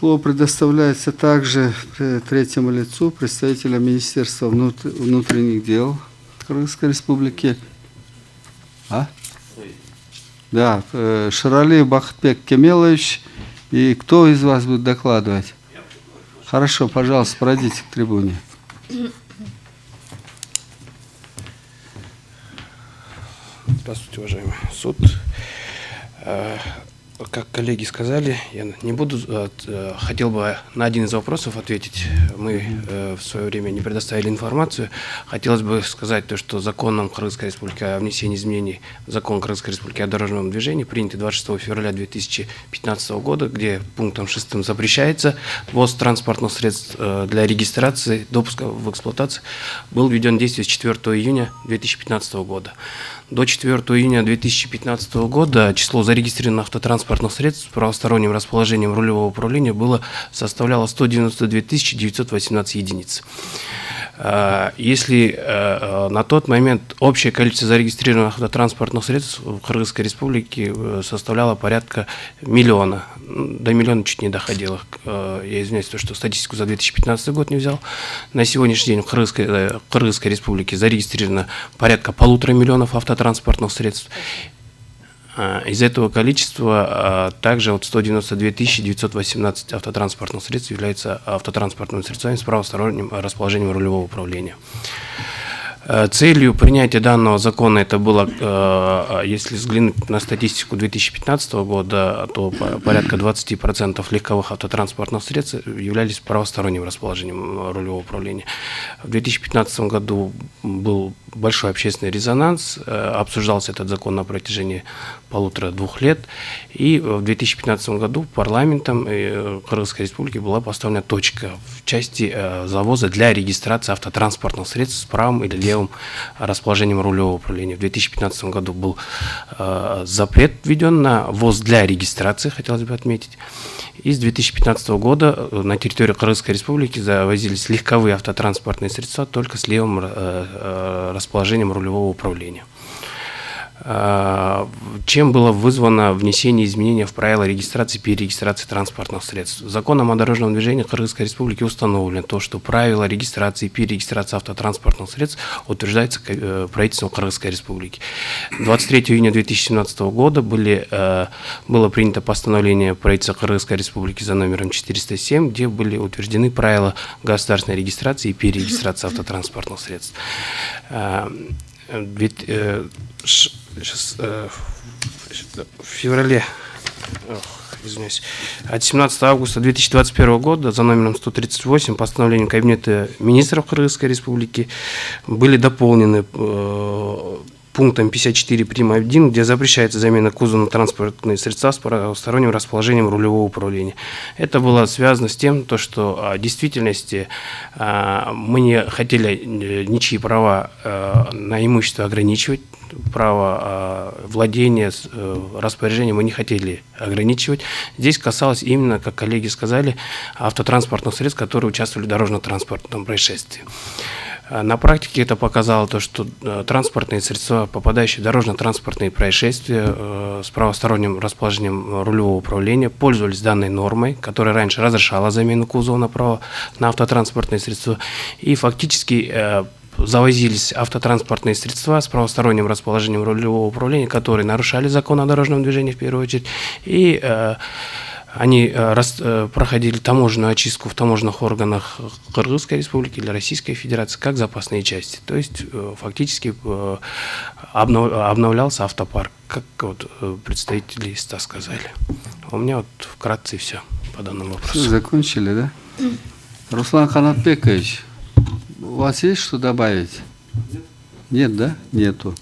Слово предоставляется также третьему лицу, представителя Министерства внутренних дел Кыргызской Республики. Да, Шаралиев Бахытбек Кемелович. И кто из вас будет докладывать? Хорошо, пожалуйста, пройдите к трибуне. Здравствуйте, уважаемый суд. Как коллеги сказали, я не буду, хотел бы на один из вопросов ответить. Мы в свое время не предоставили информацию. Хотелось бы сказать то, что законом Кыргызской Республики о внесении изменений в закон Кыргызской Республики о дорожном движении, принятый 26 февраля 2015 года, где пунктом 6 запрещается ввоз транспортных средств для регистрации, допуска в эксплуатацию, был введен в действие с 4 июня 2015 года. До 4 июня 2015 года число зарегистрированных автотранспортных средств с правосторонним расположением рулевого управления составляло 192 918 единиц. Если на тот момент общее количество зарегистрированных автотранспортных средств в Кыргызской Республике составляло порядка миллиона, до миллиона чуть не доходило. Я извиняюсь, что статистику за 2015 год не взял. На сегодняшний день в Кыргызской Республике зарегистрировано порядка 1,5 миллиона автотранспортных средств. Из этого количества также вот 192 918 автотранспортных средств являются автотранспортными средствами с правосторонним расположением рулевого управления. Целью принятия данного закона это было, если взглянуть на статистику 2015 года, то порядка 20% легковых автотранспортных средств являлись правосторонним расположением рулевого управления. В 2015 году был большой общественный резонанс, обсуждался этот закон на протяжении 1,5–2 лет, и в 2015 году парламентом Кыргызской Республики была поставлена точка в части завоза для регистрации автотранспортных средств с правым или левым расположением рулевого управления. В 2015 году был запрет введен на ввоз для регистрации, хотелось бы отметить. И с 2015 года на территории Кыргызской Республики завозились легковые автотранспортные средства только с левым расположением рулевого управления. Чем было вызвано внесение изменений в правила регистрации и перерегистрации транспортных средств. Законом о дорожном движении Кыргызской Республики установлено то, что правила регистрации и перерегистрации автотранспортных средств утверждается правительством Кыргызской Республики. 23 июня 2017 года было принято постановление правительства Кыргызской Республики за номером 407, где были утверждены правила государственной регистрации и перерегистрации автотранспортных средств. В феврале, извиняюсь, от 17 августа 2021 года за номером 138 постановлением Кабинета министров Кыргызской Республики были дополнены пунктом 54 прим. 1, где запрещается замена кузова на транспортные средства с правосторонним расположением рулевого управления. Это было связано с тем, что в действительности мы не хотели ничьи права на имущество ограничивать, право владения, распоряжения мы не хотели ограничивать. Здесь касалось именно, как коллеги сказали, автотранспортных средств, которые участвовали в дорожно-транспортном происшествии. На практике это показало то, что транспортные средства, попадающие в дорожно-транспортные происшествия с правосторонним расположением рулевого управления, пользовались данной нормой, которая раньше разрешала замену кузова на автотранспортные средства, и фактически завозились автотранспортные средства с правосторонним расположением рулевого управления, которые нарушали закон о дорожном движении в первую очередь, и они проходили таможенную очистку в таможенных органах Кыргызской Республики или Российской Федерации как запасные части. То есть фактически обновлялся автопарк, как вот представители ИСТА сказали. У меня вот вкратце все по данному вопросу. Все, закончили, да? Руслан Канатбекович, у вас есть что добавить? Нет, да? Нету.